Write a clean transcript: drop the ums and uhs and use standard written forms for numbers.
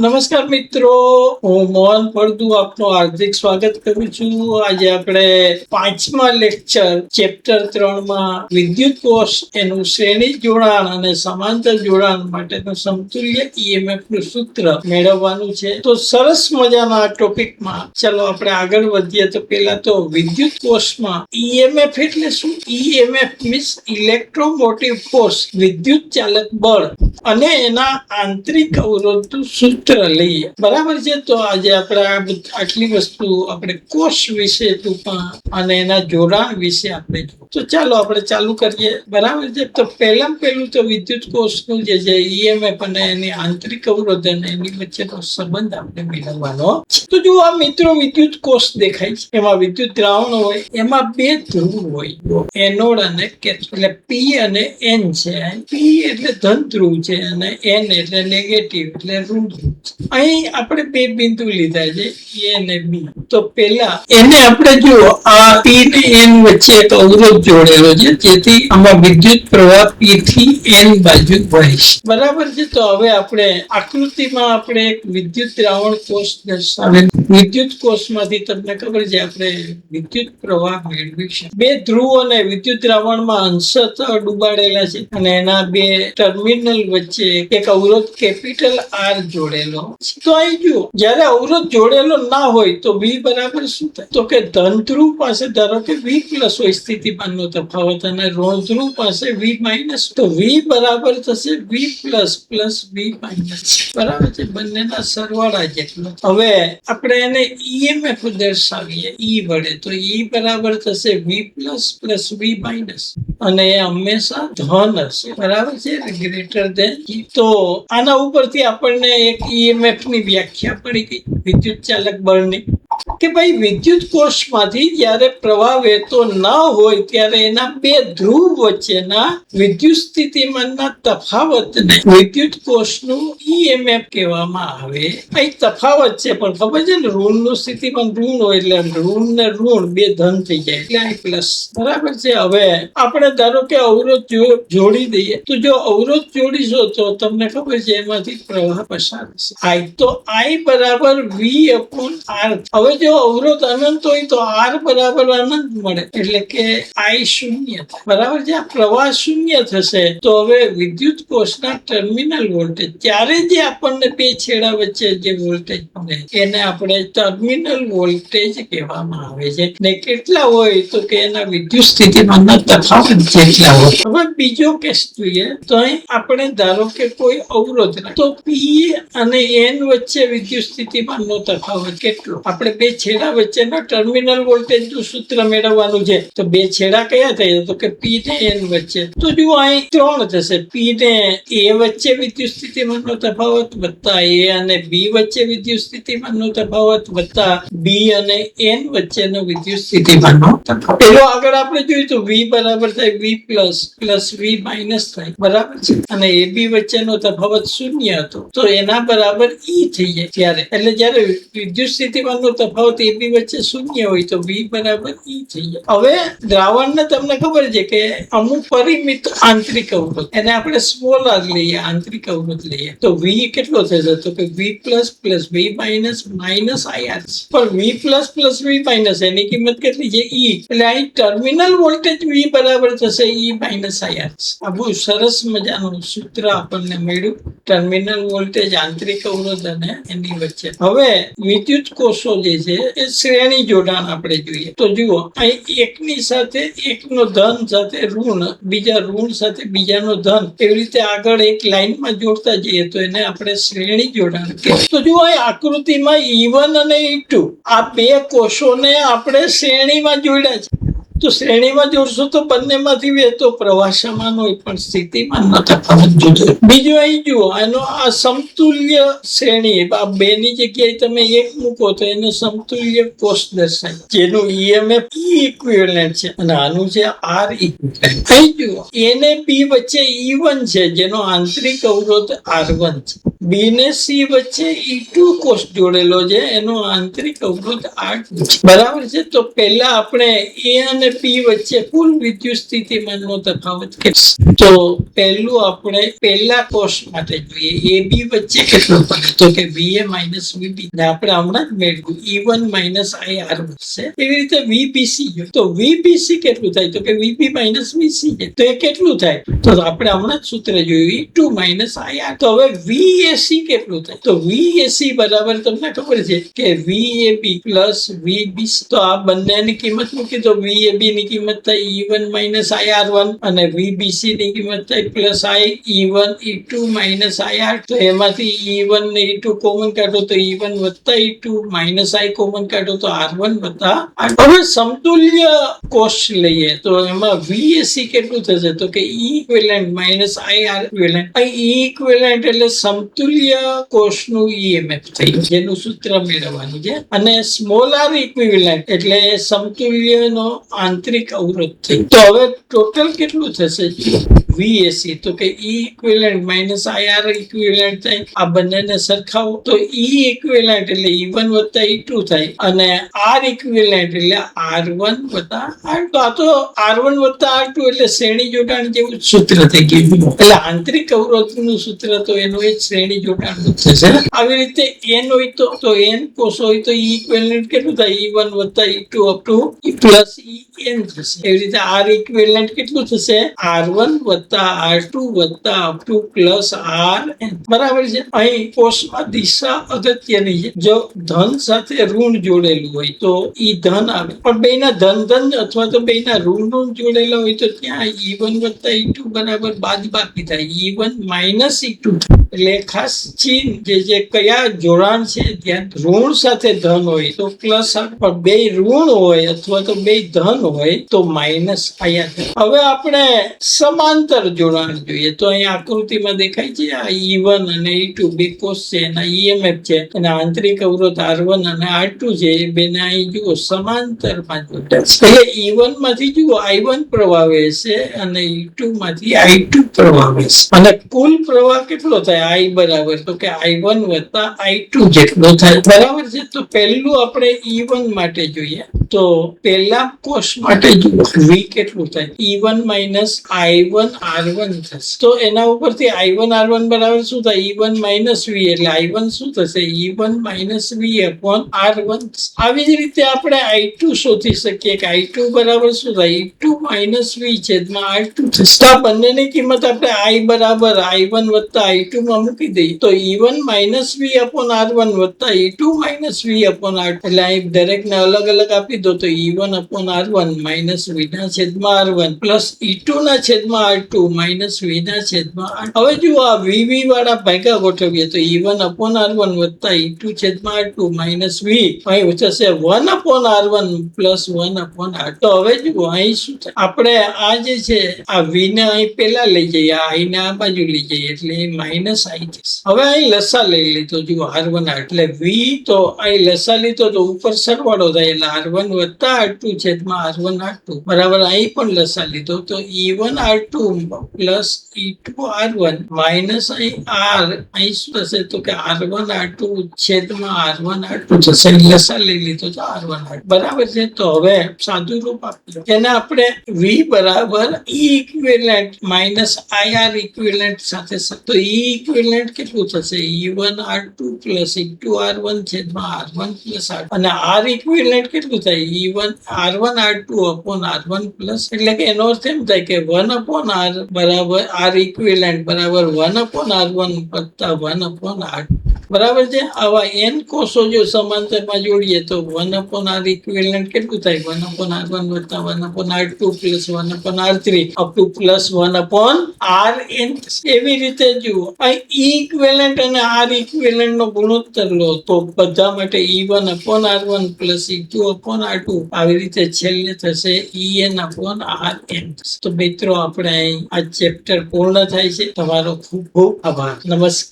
નમસ્કાર મિત્રો, હું મોહન ફળદુ આપનું હાર્દિક સ્વાગત કરું છું. આજે આપણે 5મા લેક્ચર ચેપ્ટર 3 માં વિદ્યુત કોષ, એનું શ્રેણી જોડાણ અને સમાંતર જોડાણ માટેનું સમતુલ્ય ઈએમએફ નું સૂત્ર મેળવવાનું છે. તો સરસ મજાના આ ટોપિકમાં ચાલો આપણે આગળ વધીએ. તો પહેલા તો વિદ્યુત કોષમાં ઈએમએફ એટલે શું? ઈએમએફ મીન્સ ઇલેક્ટ્રોમોટિવ ફોર્સ, વિદ્યુત ચાલક બળ અને એના આંતરિક અવરોધનું સૂત્ર લઈએ. બરાબર છે. તો આજે આપણે આટલી વસ્તુ આપણે કોષ વિશે ટૂંકમાં અને એના જોડાણ વિશે આપણે તો ચાલો આપણે ચાલુ કરીએ. બરાબર છે. તો પહેલું તો વિદ્યુત કોષનું જે છે ઈએમએફ અને એની આંતરિક અવરોધ અને એની વચ્ચેનો સંબંધ આપણે મેળવવાનો. તો જો આ મિત્રો વિદ્યુત કોષ દેખાય છે, એમાં વિદ્યુત દ્રાવણ હોય, એમાં બે ધ્રુવ હોય, એનોડ અને કેથોડ. એટલે પી અને એન છે. પી એટલે ધન ધ્રુવ છે અને એન એટલે નેગેટિવ એટલે ઋણ ધ્રુવ. અહીં આપણે બે બિંદુ લીધા છે, એ અને બી. તો પેલા એને આપણે જુઓ, આ પી ને એન વચ્ચે એક અવરોધ જોડેલો છે, જેથી આમાં વિદ્યુત પ્રવાહ પી થી એન બાજુ વહે છે. બરાબર છે. તો હવે આપણે આકૃતિમાં આપણે એક વિદ્યુત દ્રાવણ કોષ દર્શાવે. વિદ્યુત કોષમાંથી તમને ખબર છે આપણે વિદ્યુત પ્રવાહ મેળવીશું. બે ધ્રુવ અને વિદ્યુત દ્રાવણમાં અંશતઃ ડૂબાડેલા છે અને એના બે ટર્મિનલ વચ્ચે એક અવરોધ કેપિટલ આર જોડેલો. તો અહીં જુઓ, જ્યારે અવરોધ જોડેલો ના હોય તો વી બરાબર શું થાય? તો કે ધન ધ્રુવ પાસે ધારો કે વી પ્લસ હોય સ્થિતિમાનનો તફાવત અને ઋણ ધ્રુવ પાસે વી માઇનસ. તો વી બરાબર થશે V plus plus V minus. બરાબર છે. બંનેના સરવાળા જેટલો. હવે આપણે એને ઈએમએફ દર્શાવીએ ઈ વડે. તો ઈ બરાબર થશે V plus plus V minus અને એ હંમેશા ધન હશે. બરાબર છે. Greater than. તો આના ઉપરથી આપણને એક ઈએમએફ ની વ્યાખ્યા પડી ગઈ વિદ્યુત ચાલક બળની, કે ભાઈ વિદ્યુત કોષમાંથી જ્યારે પ્રવાહ વહેતો ન હોય ત્યારે એના બે ધ્રુવ વચ્ચેના વિદ્યુત સ્થિતિમાનના તફાવતને વિદ્યુત કોષનું ઈએમએફ કહેવામાં આવે. અહીં તફાવત છે પણ ખબર છે ને, ઋણનું સ્થિતિમાન ઋણ હોય એટલે ઋણ ને ઋણ બે ધન થઈ જાય એટલે અહીં પ્લસ. બરાબર છે. હવે આપણે ધારો કે અવરોધ જોડી દઈએ. તો જો અવરોધ જોડીશો તો તમને ખબર છે એમાંથી પ્રવાહ પસાર થશે. આઈ તો આઈ બરાબર વી અપોન આર. હવે જો અવરોધ અનંત હોય તો આર બરાબર અનંત મળે, એટલે કે આઈ શૂન્ય થાય. બરાબર છે. આ પ્રવાહ શૂન્ય થશે. તો હવે વિદ્યુત કોષના ટર્મિનલ વોલ્ટેજ, ત્યારે જે આપણને બે છેડા વચ્ચે જે વોલ્ટેજ મળે એને આપણે ટર્મિનલ વોલ્ટેજ કહેવામાં આવે છે. ને કેટલા હોય તો કે એના વિદ્યુત સ્થિતિમાનના તફાવત જેટલા હોય. હવે બીજો કેસ જોઈએ. તો અહીં આપણે ધારો કે કોઈ અવરોધ, તો પી અને એન વચ્ચે વિદ્યુત સ્થિતિમાનનો તફાવત કેટલો? આપણે બે છેડા વચ્ચેના ટર્મિનલ વોલ્ટેજ નું સૂત્ર મેળવવાનું છે. તો બે છેડા કયા થયા? તો કે પી ને એન વચ્ચે. તો જુઓ અહીં 3 થશે. પી ને એ વચ્ચે વિદ્યુત સ્થિતિમાનનો તફાવત વત્તા એ અને બી વચ્ચે વિદ્યુત સ્થિતિમાનનો તફાવત વત્તા બી અને એન વચ્ચેનો વિદ્યુત સ્થિતિમાનનો તફાવત. પેલો આગળ આપણે જોયું તો વી બરાબર થાય વી પ્લસ પ્લસ વી માઇનસ થાય. બરાબર છે. અને એ બી વચ્ચેનો તફાવત શૂન્ય હતો તો એના બરાબર ઈ થઈ જાય ત્યારે. એટલે જયારે વિદ્યુત સ્થિતિમાનનો તફાવત એ બી વચ્ચે શૂન્ય હોય તો વી બરાબર ઈ થઈ જાય. હવે દ્રાવણને તમને ખબર છે કે અમુક પરિમિત આંતરિક અવરોધ, એને આપણે સ્મોલ આર લઈએ, આંતરિક અવરોધ લઈએ. તો વી કેટલો થશે? તો કે V plus plus V minus minus I R. પણ V plus plus V minus એની કિંમત કેટલી છે? ઈ. એટલે અહીં ટર્મિનલ વોલ્ટેજ વી બરાબર થશે ઈ માઇનસ આઈ આર. આ બહુ સરસ મજાનું સૂત્ર આપણને મળ્યું. ટર્મિનલ વોલ્ટેજ, આંતરિક અવરોધ અને એની વચ્ચે. હવે વિદ્યુત કોષો જે છે એ શ્રેણી જોડાણ આપણે જોઈએ. તો જુઓ, અહીં એકની સાથે એકનો ધન સાથે ઋણ, બીજા ઋણ સાથે બીજાનો ધન, એવી રીતે આગળ એક લાઈનમાં જોડતા જઈએ તો એને આપણે શ્રેણી જોડાણ કહેવાય. તો જુઓ, અહીં આકૃતિમાં E1 અને E2 આ બે કોષોને આપણે શ્રેણીમાં જોડ્યા છે. તો શ્રેણીમાં જોડશો તો બંનેમાંથી વહેતો પ્રવાહ સમાન હોય પણ સ્થિતિમાનનો તફાવત જુદો. બીજું અહીં જુઓ, એનો આ સમતુલ્ય શ્રેણી, આ બે ની જગ્યાએ તમે એક મૂકો તો એનો સમતુલ્ય કોષ દર્શાય, જેનું ઈએમએફ ઈ ઇક્વિવેલન્ટ છે અને આનું છે આર ઇક્વિવેલન્ટ. અહીં જુઓ, એ ને બી વચ્ચે E1 છે જેનો આંતરિક અવરોધ R1 છે. બી ને સી વચ્ચે E2 કોષ જોડેલો છે, એનો આંતરિક અવરોધ R2 છે. બરાબર છે. તો પહેલા આપણે એ અને અને પી વચ્ચે કુલ વિદ્યુત સ્થિતિમાનનો તફાવત કેટલો? તો પહેલું આપણે પહેલા કોષ માટે જોઈએ, એ બી વચ્ચે કેટલો પડે? તો કે VA માઇનસ VB ને આપણે હમણાં જ મેળવ્યું E1 માઇનસ IR વધશે. એવી રીતે VBC જોઈએ તો VBC કેટલું થાય? તો કે VB માઇનસ VC છે. તો એ કેટલું થાય? તો આપણે હમણાં જ સૂત્ર જોયું E2 માઇનસ IR. તો હવે VAC કેટલું થાય? તો VAC બરાબર તમને ખબર છે કે VAB પ્લસ VBC. તો આ બંનેની કિંમત મૂકી તો VAB ની કિંમત થાય E1 માઇનસ IR1 અને VBC ની કિંમત થાય plus E1 E2 minus IR. તો એમાંથી E1 ને E2 કોમન કાઢો તો E1 વત્તા E2 માઇનસ I કોમન કાઢો તો R1 વત્તા R. હવે સમતુલ્ય કોષ લઈએ તો એમાં VAC કેટલું થશે? તો કે E equivalent minus IR equivalent. અહીં E ઇક્વિવેલન્ટ એટલે સમતુલ્ય કોષનું EMF થયું, જેનું સૂત્ર મેળવવાનું છે. અને સ્મોલ r ઇક્વિવેલન્ટ એટલે સમતુલ્યનો આંતરિક અવરોધ થયો. તો હવે ટોટલ કેટલું થશે VAC? તો કે E equivalent minus IR equivalent થાય. આ બંનેને સરખાવો તો E ઇક્વિવેલન્ટ એટલે E1 વત્તા E2 થાય અને R ઇક્વિવેલન્ટ એટલે R1 વત્તા R. તો આ તો R1 વત્તા R2 એટલે શ્રેણી જોડાણ જેવું સૂત્ર થઈ ગયું. એટલે આંતરિક અવરોધનું સૂત્ર તો એનું એ શ્રેણી જોડાણ થશે. આવી રીતે n હોય તો n કોષ હોય તો E ઇક્વિવેલન્ટ કેટલું થાય? E1 વત્તા E2 up to plus En થશે. એવી રીતે R ઇક્વિવેલન્ટ કેટલું થશે? R1 વત્તા R2 વત્તા અપ ટુ પ્લસ Rn. બરાબર છે. અહીં કોષમાં દિશા અગત્યની છે. જો ધન સાથે ઋણ જોડેલું હોય તો ઈ ધન આવે, પણ બેના ધન ધન અથવા તો બેના ઋણ જોડેલા હોય તો ત્યાં E1 વત્તા E2 બરાબર બાદબાકી થાય, E1 માઇનસ E2. એટલે ખાસ ચિહ્ન જે કયા જોડાણ છે, ત્યાં ઋણ સાથે ધન હોય તો પ્લસ, પણ બે ઋણ હોય અથવા તો બે ધન હોય તો માઇનસ આયા થાય. હવે આપણે સમાંતર જોડાણ જોઈએ તો અહીં આકૃતિમાં દેખાય છે આ E1 અને E2 બે કોષ છે, એના EMF છે, એના આંતરિક અવરોધ R1 અને R2 છે. એ બેને અહીં જુઓ સમાંતરમાં જોડાય છે. એટલે E1 માંથી જુઓ I1 પ્રવાહ વહેશે અને E2 માંથી I2 પ્રવાહ વહેશે અને કુલ પ્રવાહ કેટલો થાય? I બરાબર તો કે I1 વત્તા I2 જેટલો થાય. બરાબર છે. તો પહેલું આપણે E1 માટે જોઈએ તો પહેલા કોષ માટે જુઓ V કેટલું થાય? E1 માઇનસ I1 R1 થશે. તો એના ઉપરથી I1 R1 બરાબર શું થાય? E1 માઇનસ V એટલે I1 શું થશે? E1 minus V upon R1. આવી જ રીતે આપણે I2 શોધી શકીએ કે I2 બરાબર શું થાય? E2 માઇનસ V છેદમાં R2 થશે. તો આ બંનેની કિંમત આપણે I બરાબર I1 વત્તા I2 માં મૂકી દઈએ તો E1 minus V upon R1 વત્તા E2 minus V upon R2. એટલે અહીં દરેકને અલગ અલગ આપી દો તો E1 upon R1 minus V ના છેદમાં R1 પ્લસ E2 ના છેદમાં R2 માઇનસ V ના છેદમાં R. હવે જુઓ આ VV વાળા ભાગા ગોઠવીએ તો E1 અપોન R1 વત્તા E2 છેદમાં R2 માઇનસ V અહીં થશે 1 upon R1 plus 1 upon R. તો હવે જુઓ અહીં શું થાય? આપણે આ જે છે આ V ને અહીં પેલા લઈ જઈએ, આ I ને આ બાજુ લઈ જઈએ એટલે માઇનસ I થશે. હવે અહીં લસા લઈ લીધો જુઓ R1 R એટલે V, તો અહીં લસા લીધો તો ઉપર સરવાળો થાય એટલે R1 વત્તા R2 છેદમાં R1 R2 બરાબર. અહીં પણ લસા લીધો તો E1 R2 plus E2 R1 minus અહીં R, અહીં શું થશે? તો કે R1 R2 છેદમાં R1 R2 થશે. લસા લઈ લીધો તો R1 R2 બરાબર છે. તો હવે સાદું રૂપ આપીએ એને આપણે V બરાબર E equivalent minus IR equivalent સાથે. તો E ઇક્વિવેલન્ટ કેટલું થશે? E1 R2 plus E2 R1 છેદમાં R1 પ્લસ R અને R ઇક્વિવેલન્ટ કેટલું થાય? E1 R1 R2 upon R1 plus, એટલે કે એનો અર્થ એમ થાય કે 1 અપોન R બરાબર R ઇક્વિવેલન્ટ બરાબર 1 અપોન R1 વત્તા 1 અપોન R. બરાબર છે. આવા n કોષો જો સમાંતરમાં જોડીએ તો 1 અપોન R ઇક્વિવેલન્ટ કેટલું થાય? 1 અપોન R1 વત્તા 1 upon R2 plus 1 upon R3 up to plus 1 upon Rn. એવી રીતે જુઓ અહીં E ઇક્વિવેલન્ટ અને R ઇક્વિવેલન્ટ નો ગુણોત્તર લો તો બધા માટે E1 upon R1 plus E2 upon R2 આવી રીતે છેલ્લે થશે En અપોન Rn. તો મિત્રો આપણે અહીં આ ચેપ્ટર પૂર્ણ થાય છે. તમારો ખૂબ ખૂબ આભાર. નમસ્કાર.